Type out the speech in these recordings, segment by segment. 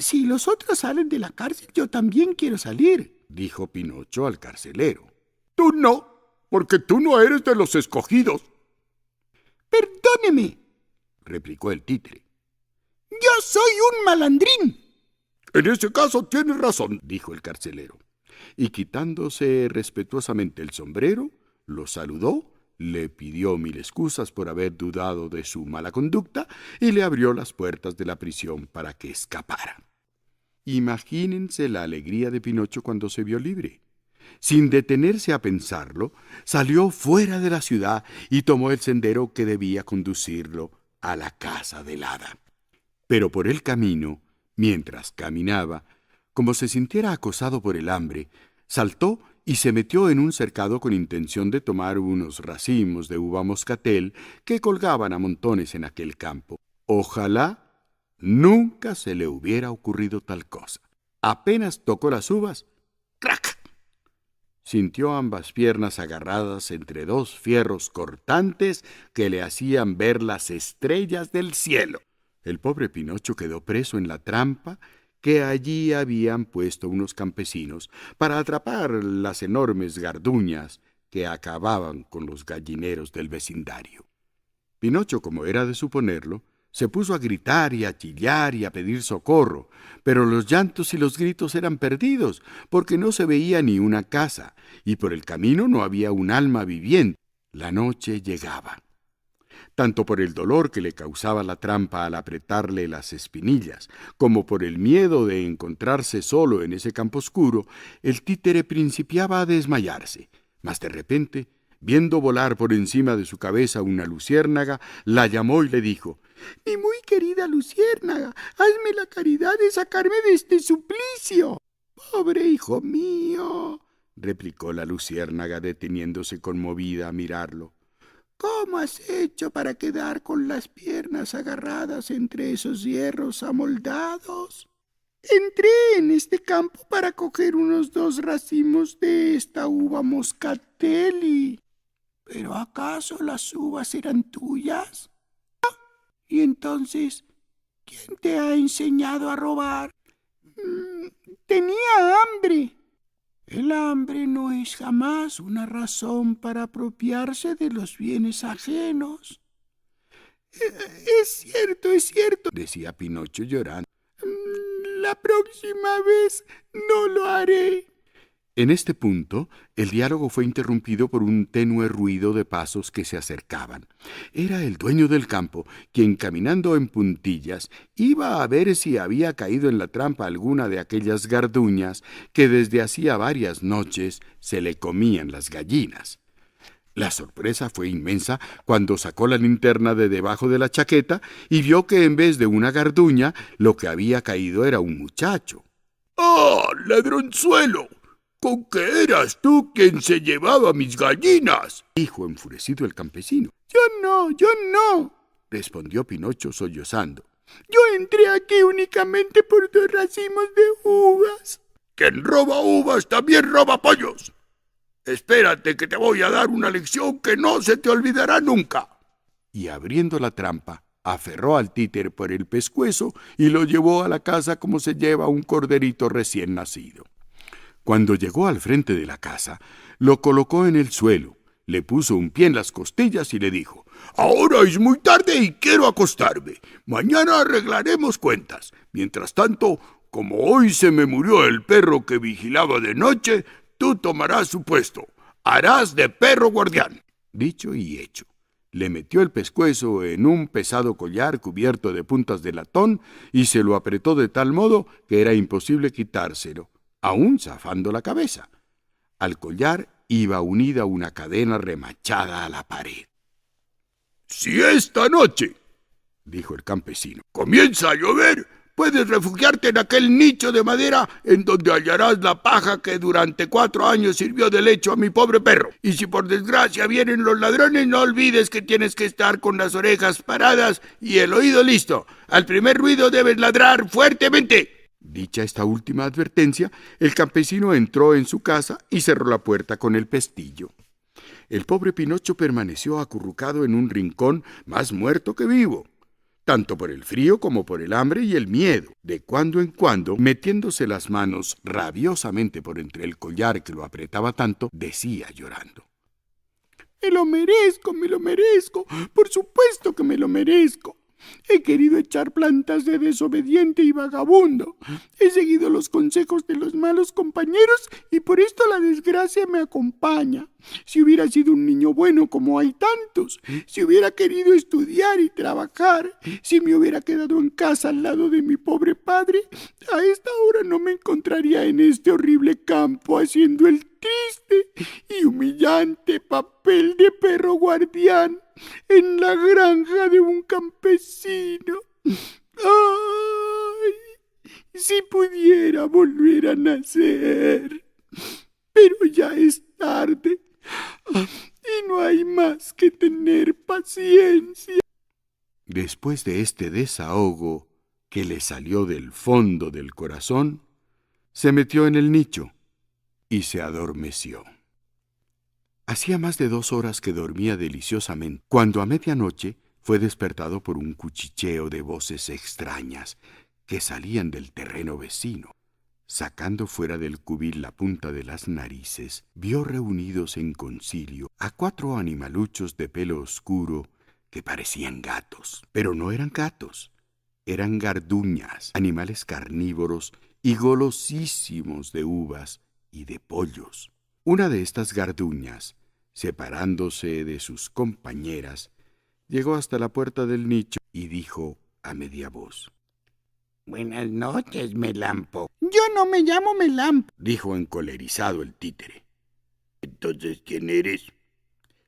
Si los otros salen de la cárcel, yo también quiero salir, dijo Pinocho al carcelero. Tú no, porque tú no eres de los escogidos. Perdóneme, replicó el títere. Yo soy un malandrín. En ese caso tienes razón, dijo el carcelero. Y quitándose respetuosamente el sombrero, lo saludó, le pidió 1000 excusas por haber dudado de su mala conducta y le abrió las puertas de la prisión para que escapara. Imagínense la alegría de Pinocho cuando se vio libre. Sin detenerse a pensarlo, salió fuera de la ciudad y tomó el sendero que debía conducirlo a la casa del hada. Pero por el camino, mientras caminaba, como se sintiera acosado por el hambre, saltó y se metió en un cercado con intención de tomar unos racimos de uva moscatel que colgaban a montones en aquel campo. Ojalá nunca se le hubiera ocurrido tal cosa. Apenas tocó las uvas, ¡crac! Sintió ambas piernas agarradas entre 2 fierros cortantes que le hacían ver las estrellas del cielo. El pobre Pinocho quedó preso en la trampa que allí habían puesto unos campesinos para atrapar las enormes garduñas que acababan con los gallineros del vecindario. Pinocho, como era de suponerlo, se puso a gritar y a chillar y a pedir socorro, pero los llantos y los gritos eran perdidos, porque no se veía ni una casa, y por el camino no había un alma viviente. La noche llegaba. Tanto por el dolor que le causaba la trampa al apretarle las espinillas, como por el miedo de encontrarse solo en ese campo oscuro, el títere principiaba a desmayarse. Mas de repente, viendo volar por encima de su cabeza una luciérnaga, la llamó y le dijo: «Mi muy querida luciérnaga, hazme la caridad de sacarme de este suplicio». «Pobre hijo mío», replicó la luciérnaga deteniéndose conmovida a mirarlo. «¿Cómo has hecho para quedar con las piernas agarradas entre esos hierros amoldados?» «Entré en este campo para coger unos 2 racimos de esta uva moscatel ¿Pero acaso las uvas eran tuyas? ¿Y entonces quién te ha enseñado a robar?» «Tenía hambre». «El hambre no es jamás una razón para apropiarse de los bienes ajenos». Es cierto, decía Pinocho llorando. «La próxima vez no lo haré». En este punto, el diálogo fue interrumpido por un tenue ruido de pasos que se acercaban. Era el dueño del campo, quien, caminando en puntillas, iba a ver si había caído en la trampa alguna de aquellas garduñas que desde hacía varias noches se le comían las gallinas. La sorpresa fue inmensa cuando sacó la linterna de debajo de la chaqueta y vio que en vez de una garduña, lo que había caído era un muchacho. ¡Ah, ladronzuelo! ¿Con qué eras tú quien se llevaba mis gallinas?», dijo enfurecido el campesino. Yo no, respondió Pinocho sollozando. «Yo entré aquí únicamente por 2 racimos de uvas». «Quien roba uvas también roba pollos. Espérate que te voy a dar una lección que no se te olvidará nunca». Y abriendo la trampa, aferró al títere por el pescuezo y lo llevó a la casa como se lleva un corderito recién nacido. Cuando llegó al frente de la casa, lo colocó en el suelo, le puso un pie en las costillas y le dijo: «Ahora es muy tarde y quiero acostarme. Mañana arreglaremos cuentas. Mientras tanto, como hoy se me murió el perro que vigilaba de noche, tú tomarás su puesto. Harás de perro guardián». Dicho y hecho. Le metió el pescuezo en un pesado collar cubierto de puntas de latón y se lo apretó de tal modo que era imposible quitárselo, aún zafando la cabeza. Al collar iba unida una cadena remachada a la pared. «Si esta noche», dijo el campesino, «comienza a llover, puedes refugiarte en aquel nicho de madera en donde hallarás la paja que durante 4 años sirvió de lecho a mi pobre perro. Y si por desgracia vienen los ladrones, no olvides que tienes que estar con las orejas paradas y el oído listo. Al primer ruido debes ladrar fuertemente». Dicha esta última advertencia, el campesino entró en su casa y cerró la puerta con el pestillo. El pobre Pinocho permaneció acurrucado en un rincón, más muerto que vivo. tanto por el frío como por el hambre y el miedo, de cuando en cuando, metiéndose las manos rabiosamente por entre el collar que lo apretaba tanto, decía llorando: Me lo merezco, por supuesto que me lo merezco. He querido echar plantas de desobediente y vagabundo. He seguido los consejos de los malos compañeros y por esto la desgracia me acompaña. Si hubiera sido un niño bueno como hay tantos, si hubiera querido estudiar y trabajar, si me hubiera quedado en casa al lado de mi pobre padre, a esta hora no me encontraría en este horrible campo haciendo el triste y humillante papel de perro guardián en la granja de un campesino. ¡Ay! Si pudiera volver a nacer. Pero ya es tarde y no hay más que tener paciencia. Después de este desahogo que le salió del fondo del corazón, se metió en el nicho y se adormeció. Hacía más de 2 horas que dormía deliciosamente, cuando a medianoche fue despertado por un cuchicheo de voces extrañas que salían del terreno vecino. Sacando fuera del cubil la punta de las narices, vio reunidos en concilio a 4 animaluchos de pelo oscuro que parecían gatos, pero no eran gatos, eran garduñas, animales carnívoros y golosísimos de uvas y de pollos. Una de estas garduñas, separándose de sus compañeras, llegó hasta la puerta del nicho y dijo a media voz: Buenas noches, Melampo, Yo no me llamo Melampo. dijo encolerizado el títere. entonces ¿quién eres?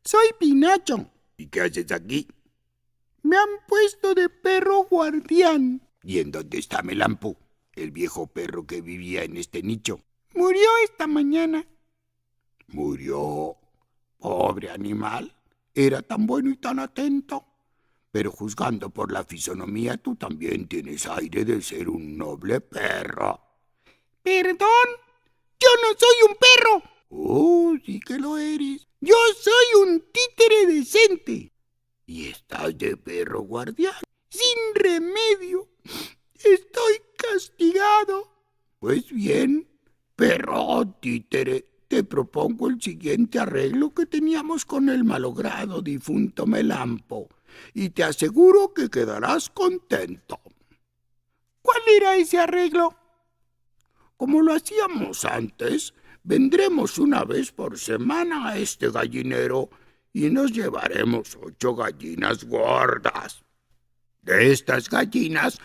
Soy Pinocho. ¿Y qué haces aquí? Me han puesto de perro guardián. ¿Y en dónde está Melampo, el viejo perro que vivía en este nicho? Murió esta mañana. Murió. Pobre animal. Era tan bueno y tan atento. Pero juzgando por la fisonomía, tú también tienes aire de ser un noble perro. ¿Perdón? Yo no soy un perro. Oh, sí que lo eres. Yo soy un títere decente. Y estás de perro guardián. Sin remedio. Estoy castigado. Pues bien, perro títere, te propongo el siguiente arreglo que teníamos con el malogrado difunto Melampo, y te aseguro que quedarás contento. ¿Cuál era ese arreglo? Como lo hacíamos antes, vendremos una vez por semana a este gallinero y nos llevaremos 8 gallinas gordas. De estas gallinas,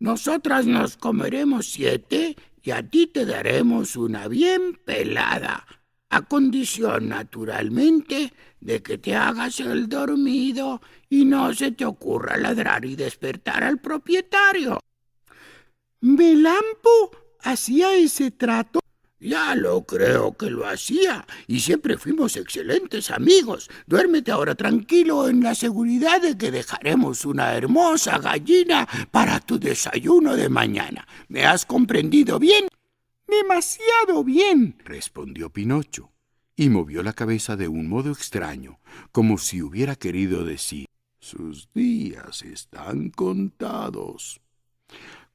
nosotras nos comeremos 7 y a ti te daremos una bien pelada, a condición, naturalmente, de que te hagas el dormido y no se te ocurra ladrar y despertar al propietario. ¿Melampo hacía ese trato? Ya lo creo que lo hacía, y siempre fuimos excelentes amigos. Duérmete ahora tranquilo en la seguridad de que dejaremos una hermosa gallina para tu desayuno de mañana. ¿Me has comprendido bien? Demasiado bien, respondió Pinocho, y movió la cabeza de un modo extraño, como si hubiera querido decir: sus días están contados.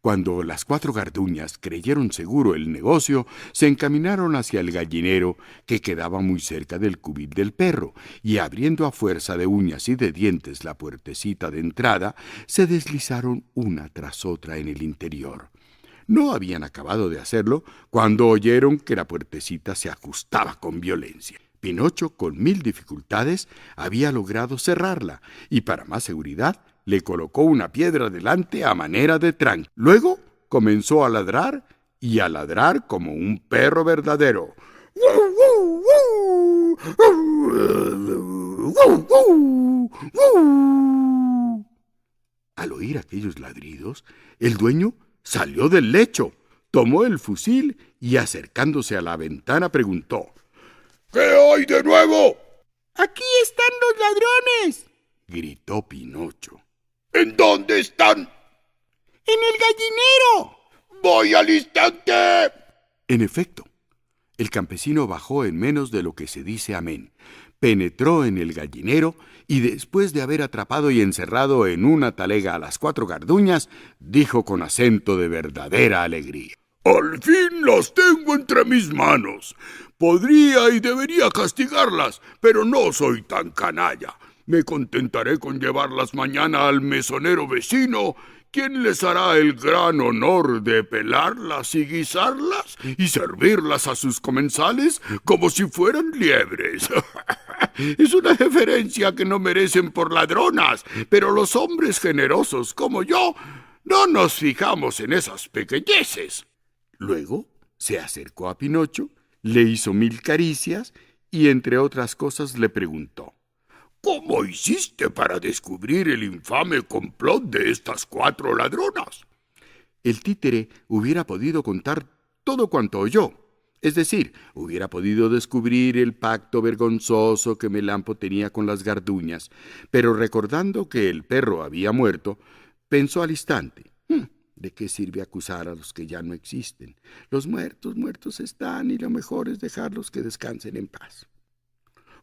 Cuando las 4 garduñas creyeron seguro el negocio, se encaminaron hacia el gallinero, que quedaba muy cerca del cubil del perro, y abriendo a fuerza de uñas y de dientes la puertecita de entrada, se deslizaron una tras otra en el interior. No habían acabado de hacerlo cuando oyeron que la puertecita se ajustaba con violencia. Pinocho, con 1000 dificultades, había logrado cerrarla, y para más seguridad le colocó una piedra delante a manera de tranque. Luego comenzó a ladrar como un perro verdadero. Al oír aquellos ladridos, el dueño salió del lecho, tomó el fusil y, acercándose a la ventana, preguntó: ¿Qué hay de nuevo? ¡Aquí están los ladrones! gritó Pinocho. ¿En dónde están? ¡En el gallinero! ¡Voy al instante! En efecto, el campesino bajó en menos de lo que se dice amén, penetró en el gallinero y después de haber atrapado y encerrado en una talega a las 4 garduñas, dijo con acento de verdadera alegría: Al fin las tengo entre mis manos. Podría y debería castigarlas, pero no soy tan canalla. Me contentaré con llevarlas mañana al mesonero vecino, quien les hará el gran honor de pelarlas y guisarlas y servirlas a sus comensales como si fueran liebres. Es una deferencia que no merecen por ladronas, pero los hombres generosos como yo no nos fijamos en esas pequeñeces. Luego se acercó a Pinocho, le hizo 1000 caricias y, entre otras cosas, le preguntó: ¿Cómo hiciste para descubrir el infame complot de estas 4 ladronas? El títere hubiera podido contar todo cuanto oyó. Es decir, hubiera podido descubrir el pacto vergonzoso que Melampo tenía con las garduñas, pero recordando que el perro había muerto, pensó al instante: ¿de qué sirve acusar a los que ya no existen? Los muertos, muertos están, y lo mejor es dejarlos que descansen en paz.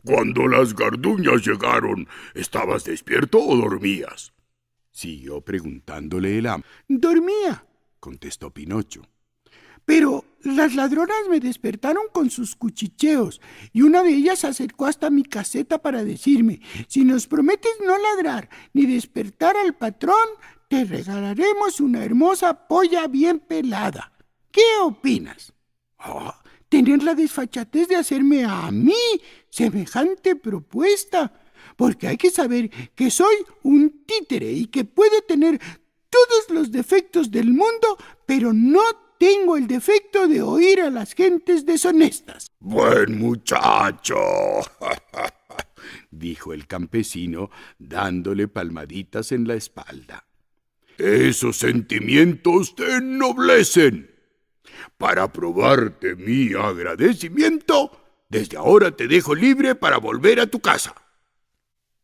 Cuando las garduñas llegaron, ¿estabas despierto o dormías? Siguió preguntándole el amo. Dormía, contestó Pinocho. pero las ladronas me despertaron con sus cuchicheos, y una de ellas se acercó hasta mi caseta para decirme: si nos prometes no ladrar ni despertar al patrón, te regalaremos una hermosa polla bien pelada. ¿Qué opinas? Tener la desfachatez de hacerme a mí semejante propuesta, porque hay que saber que soy un títere y que puedo tener todos los defectos del mundo, pero no tengo el defecto de oír a las gentes deshonestas. Buen muchacho, dijo el campesino, dándole palmaditas en la espalda. Esos sentimientos te ennoblecen. Para probarte mi agradecimiento, desde ahora te dejo libre para volver a tu casa.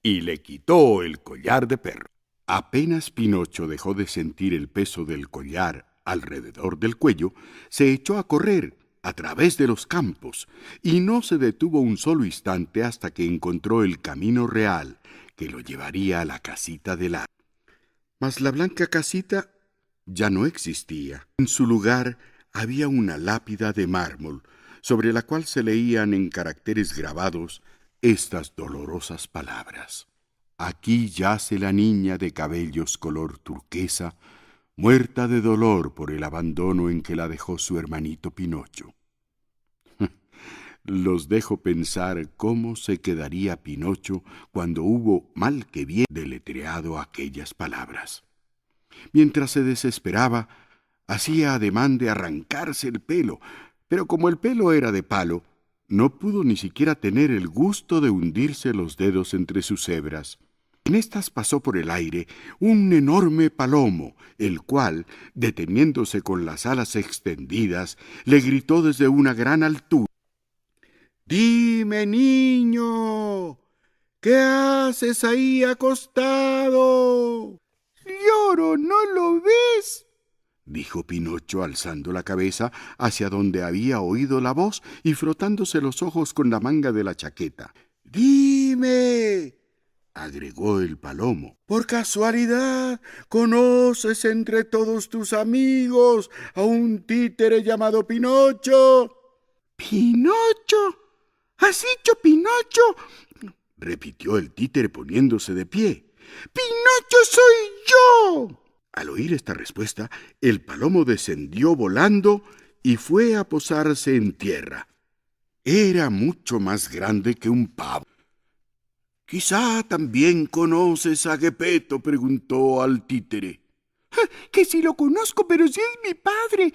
Y le quitó el collar de perro. Apenas Pinocho dejó de sentir el peso del collar alrededor del cuello, se echó a correr a través de los campos y no se detuvo un solo instante hasta que encontró el camino real que lo llevaría a la casita del árbol. Mas la blanca casita ya no existía. En su lugar había una lápida de mármol, sobre la cual se leían en caracteres grabados estas dolorosas palabras: aquí yace la niña de cabellos color turquesa, muerta de dolor por el abandono en que la dejó su hermanito Pinocho. Los dejo pensar cómo se quedaría Pinocho cuando hubo mal que bien deletreado aquellas palabras. Mientras se desesperaba, hacía ademán de arrancarse el pelo, pero como el pelo era de palo, no pudo ni siquiera tener el gusto de hundirse los dedos entre sus hebras. En estas pasó por el aire un enorme palomo, el cual, deteniéndose con las alas extendidas, le gritó desde una gran altura: «Dime, niño, ¿qué haces ahí acostado?» «Lloro, ¿no lo ves?», dijo Pinocho, alzando la cabeza hacia donde había oído la voz y frotándose los ojos con la manga de la chaqueta. «Dime», agregó el palomo, «¿por casualidad conoces entre todos tus amigos a un títere llamado Pinocho?» «¿Pinocho? ¿Has dicho Pinocho?», repitió el títere poniéndose de pie. «¡Pinocho soy yo!». Al oír esta respuesta, el palomo descendió volando y fue a posarse en tierra. Era mucho más grande que un pavo. «¿Quizá también conoces a Gepeto?», preguntó al títere. «Que si lo conozco, pero si es mi padre.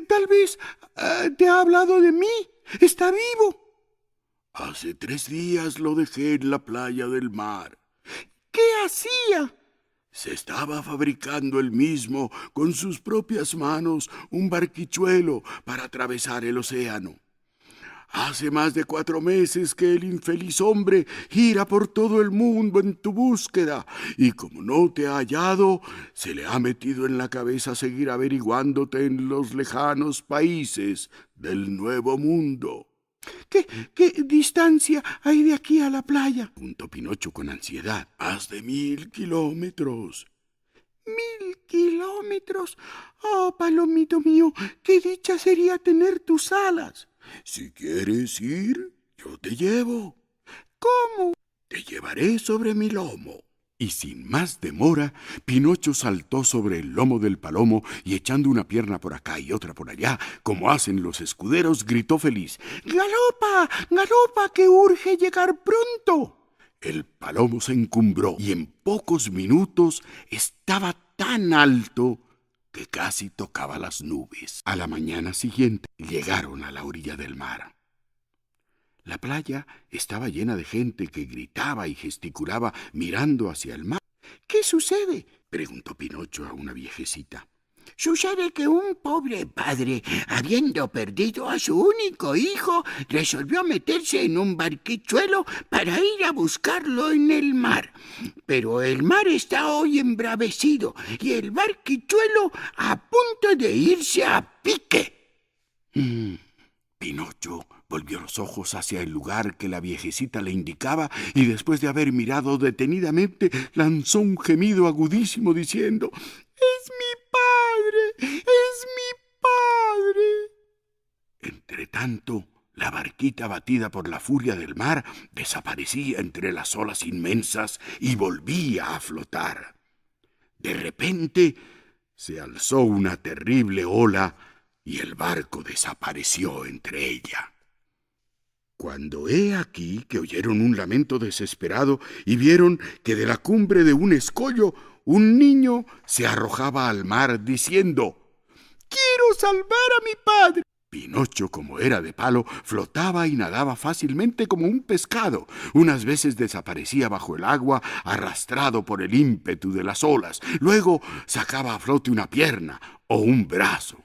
Tal vez te ha hablado de mí. Está vivo». «Hace 3 días lo dejé en la playa del mar». «¿Qué hacía?». «Se estaba fabricando él mismo con sus propias manos un barquichuelo para atravesar el océano. Hace más de 4 meses que el infeliz hombre gira por todo el mundo en tu búsqueda, y como no te ha hallado, se le ha metido en la cabeza seguir averiguándote en los lejanos países del Nuevo Mundo». ¿Qué distancia hay de aquí a la playa? Preguntó Pinocho con ansiedad. Más de 1000 kilómetros. 1000 kilómetros. Oh, palomito mío, qué dicha sería tener tus alas. Si quieres ir, yo te llevo. ¿Cómo? Te llevaré sobre mi lomo. Y sin más demora, Pinocho saltó sobre el lomo del palomo y echando una pierna por acá y otra por allá, como hacen los escuderos, gritó feliz: ¡Galopa! ¡Galopa, que urge llegar pronto! El palomo se encumbró y en pocos minutos estaba tan alto que casi tocaba las nubes. A la mañana siguiente llegaron a la orilla del mar. La playa estaba llena de gente que gritaba y gesticulaba mirando hacia el mar. ¿Qué sucede?, preguntó Pinocho a una viejecita. Sucede que un pobre padre, habiendo perdido a su único hijo, resolvió meterse en un barquichuelo para ir a buscarlo en el mar. Pero el mar está hoy embravecido y el barquichuelo a punto de irse a pique. Pinocho volvió los ojos hacia el lugar que la viejecita le indicaba y después de haber mirado detenidamente lanzó un gemido agudísimo diciendo: ¡Es mi padre! ¡Es mi padre! Entretanto, la barquita batida por la furia del mar desaparecía entre las olas inmensas y volvía a flotar. De repente se alzó una terrible ola y el barco desapareció entre ella. Cuando he aquí que oyeron un lamento desesperado y vieron que de la cumbre de un escollo un niño se arrojaba al mar diciendo: ¡Quiero salvar a mi padre! Pinocho, como era de palo, flotaba y nadaba fácilmente como un pescado. Unas veces desaparecía bajo el agua, arrastrado por el ímpetu de las olas. Luego sacaba a flote una pierna o un brazo.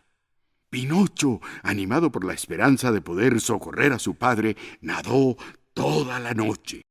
Pinocho, animado por la esperanza de poder socorrer a su padre, nadó toda la noche.